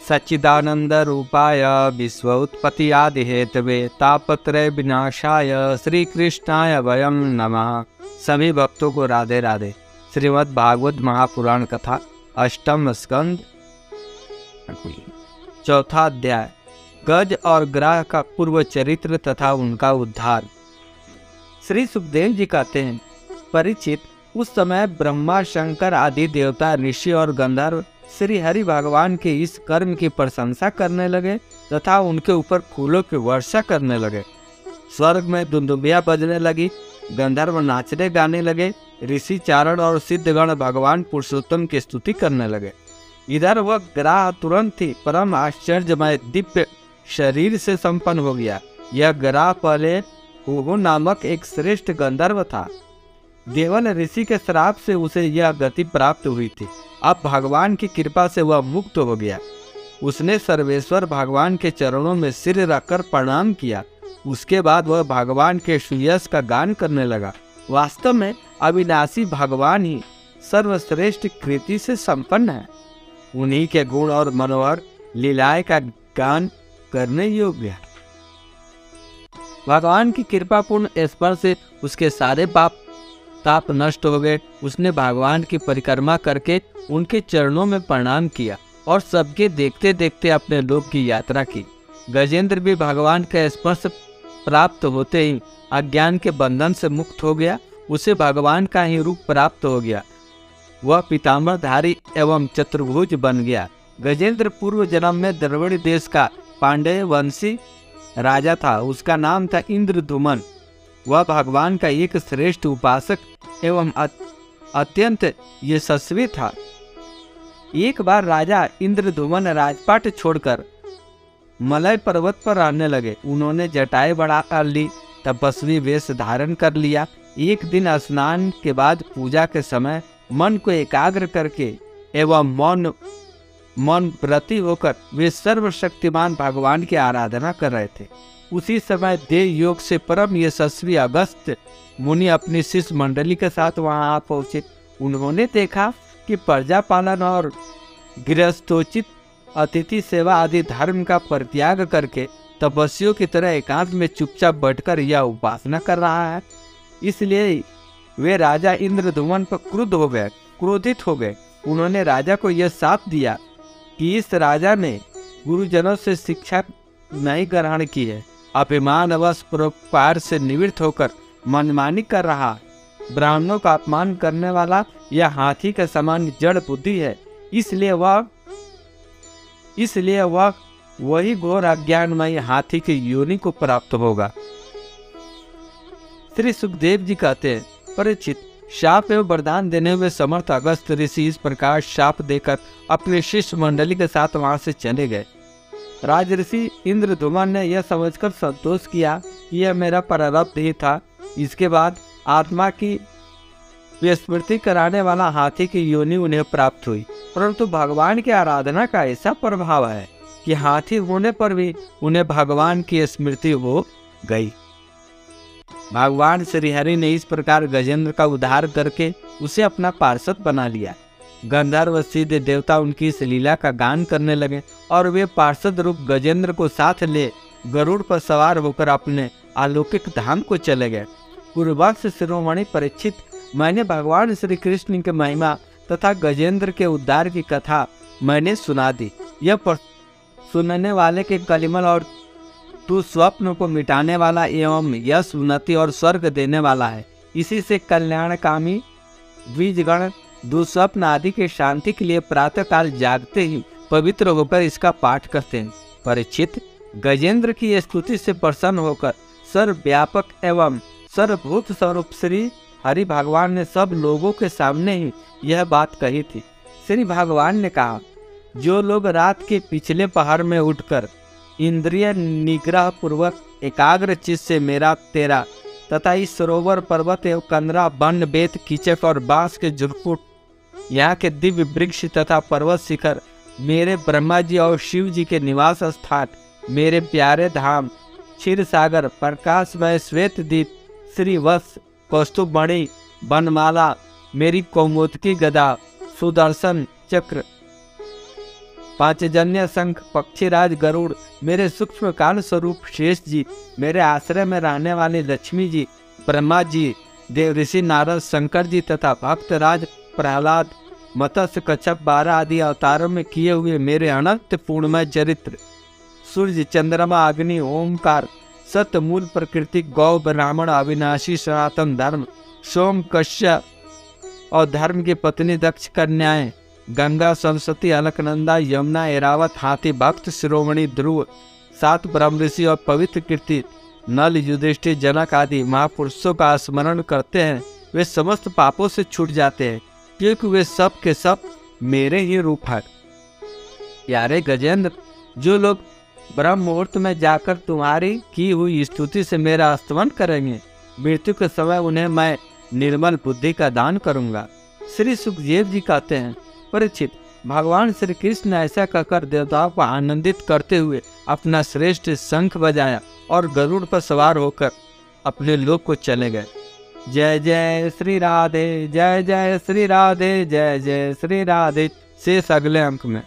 सच्चिदानंद रूपाय विश्व उत्पत्ति आदि हेतवे तापत्रय विनाशाय श्री कृष्णाय वयम नमः। सभी भक्तों को राधे राधे। श्रीमद् भागवत महापुराण कथा अष्टम स्कंद चौथा अध्याय गज और ग्राह का पूर्व चरित्र तथा उनका उद्धार। श्री सुखदेव जी कहते हैं, परीक्षित, उस समय ब्रह्मा शंकर आदि देवता ऋषि और गंधर्व श्री हरि भगवान के इस कर्म की प्रशंसा करने लगे तथा उनके ऊपर फूलों की वर्षा करने लगे। स्वर्ग में दुंदुभिया बजने लगी, गंधर्व नाचने गाने लगे, ऋषि चारण और सिद्धगण भगवान पुरुषोत्तम की स्तुति करने लगे। इधर वह ग्राह तुरंत ही परम आश्चर्यमय दिव्य शरीर से संपन्न हो गया। यह ग्राह पहले हुहु नामक एक श्रेष्ठ गंधर्व था। देवल ऋषि के श्राप से उसे यह गति प्राप्त हुई थी। अब भगवान की कृपा से वह मुक्त हो गया। उसने सर्वेश्वर भगवान के चरणों में सिर रखकर प्रणाम किया। उसके बाद वह भगवान के सुयश का गान करने लगा। वास्तव में अविनाशी भगवान ही सर्वश्रेष्ठ कृति से संपन्न है। उन्हीं के गुण और मनोहर लीलाएं का गान करने योग्य है। भगवान की कृपापूर्ण स्पर्श से उसके सारे पाप ताप नष्ट हो गए। उसने भगवान की परिक्रमा करके उनके चरणों में प्रणाम किया और सबके देखते देखते अपने लोक की यात्रा की। गजेंद्र भी भगवान का स्पर्श प्राप्त होते ही अज्ञान के बंधन से मुक्त हो गया। उसे भगवान का ही रूप प्राप्त हो गया। वह पीताम्बरधारी एवं चतुर्भुज बन गया। गजेंद्र पूर्व जन्म में द्रविड़ देश का पांडेय वंशी राजा था। उसका नाम था इंद्रधुमन। वह भगवान का एक श्रेष्ठ उपासक एवं अत्यंत यशस्वी था। एक बार राजा इंद्रधुमन राजपाट छोड़कर मलय पर्वत पर रहने लगे। उन्होंने जटाएं बढ़ाकर ली, तपस्वी वेश धारण कर लिया। एक दिन स्नान के बाद पूजा के समय मन को एकाग्र करके एवं मौन व्रती होकर वे सर्वशक्तिमान भगवान की आराधना कर रहे थे। उसी समय देव योग से परम यशस्वी अगस्त्य मुनि अपनी शिष्य मंडली के साथ वहां आ पहुंचे। उन्होंने देखा कि प्रजा पालन और गृहस्थोचित अतिथि सेवा आदि धर्म का परित्याग करके तपस्वियों की तरह एकांत में चुपचाप बैठकर यह उपासना कर रहा है। इसलिए वे राजा इंद्रधुमन पर क्रोधित हो गए। उन्होंने राजा को यह शाप दिया कि इस राजा ने गुरुजनों से शिक्षा नहीं ग्रहण की है, अभिमान अवश परोपकार से निवृत्त होकर मनमानी कर रहा, ब्राह्मणों का अपमान करने वाला यह हाथी के समान जड़ बुद्धि है। इसलिए वह वही घोर अज्ञानमय हाथी की योनि को प्राप्त होगा। श्री सुखदेव जी कहते हैं, परीक्षित, शाप एवं वरदान देने हुए समर्थ अगस्त ऋषि इस प्रकार शाप देकर अपने शिष्य मंडली के साथ वहां से चले गए। राजऋषि इंद्रधुमन ने यह समझकर संतोष किया कि यह मेरा प्रारब्ध ही था। इसके बाद आत्मा की विस्मृति कराने वाला हाथी की योनि उन्हें प्राप्त हुई। परंतु भगवान की आराधना का ऐसा प्रभाव है कि हाथी होने पर भी उन्हें भगवान की स्मृति हो गई। भगवान श्रीहरि ने इस प्रकार गजेंद्र का उद्धार करके उसे अपना पार्षद बना लिया। गंधर्व सिद्ध देवता उनकी इस लीला का गान करने लगे और वे पार्षद रूप गजेंद्र को साथ ले गरुड़ पर सवार होकर अपने अलौकिक धाम को चले गए। पूर्ववंश शिरोमणि परीक्षित, मैंने भगवान श्री कृष्ण की महिमा तथा गजेंद्र के उद्धार की कथा मैंने सुना दी। यह सुनने वाले के कलिमल और दुस्वप्न को मिटाने वाला एवं यश उन्नति और स्वर्ग देने वाला है। इसी से कल्याणकामी द्विजगण दुस्वप्न आदि के शांति के लिए प्रातः काल जागते ही पवित्र होकर इसका पाठ करते हैं। परीक्षित, गजेंद्र की स्तुति से प्रसन्न होकर सर्वव्यापक एवं सर्वभूत स्वरूप श्री हरि भगवान ने सब लोगों के सामने ही यह बात कही थी। श्री भगवान ने कहा, जो लोग रात के पिछले पहर में उठकर इंद्रिय निग्रह पूर्वक एकाग्र चित्त से मेरा तेरा तथा इस सरोवर पर्वत एवं कंदरा वन बेत कीचक और बांस के झुरपुट, यहाँ के दिव्य वृक्ष तथा पर्वत शिखर, मेरे ब्रह्मा जी और शिव जी के निवास स्थान, मेरे प्यारे धाम, क्षीर सागर, प्रकाशमय श्वेत दीप, श्री वत्स, कौस्तुभमणि, बनमाला, मेरी कौमुदकी गदा, सुदर्शन चक्र, पांचजन्य शंख पक्षीराज गरुड़, मेरे सूक्ष्म काल स्वरूप शेष जी, मेरे आश्रय में रहने वाले लक्ष्मी जी, ब्रह्मा जी, देव ऋषि नारद, शंकर जी तथा भक्तराज प्रहलाद, मत्स्य, कच्छप, 12 आदि अवतारों में किए हुए मेरे अनंत पूर्णमय चरित्र, सूर्य, चंद्रमा, अग्नि, ओमकार, सत्य, मूल प्रकृति, गौ, ब्राह्मण, अविनाशी, सनातन धर्म, सोम, कश्यप और धर्म की पत्नी दक्ष कन्याएं, गंगा, सरस्वती, अलकनंदा, यमुना, ऐरावत, हाथी, भक्त, शिरोमणि, ध्रुव, 7 ब्रह्म ऋषि और पवित्र कीर्ति, नल, युधिष्ठिर, जनक आदि महापुरुषों का स्मरण करते हैं, वे समस्त पापों से छूट जाते हैं, क्योंकि वे सब के सब मेरे ही रूप हैं। यारे गजेंद्र, जो लोग ब्रह्म मुहूर्त में जाकर तुम्हारी की हुई स्तुति से मेरा स्तवन करेंगे, मृत्यु के समय उन्हें मैं निर्मल बुद्धि का दान करूंगा। श्री सुखदेव जी कहते हैं, परीक्षित, भगवान श्री कृष्ण ऐसा कहकर देवताओं को आनंदित करते हुए अपना श्रेष्ठ शंख बजाया और गरुड़ पर सवार होकर अपने लोक को चले गए। जय जय श्री राधे, जय जय श्री राधे, जय जय श्री राधे। शेष अगले अंक में।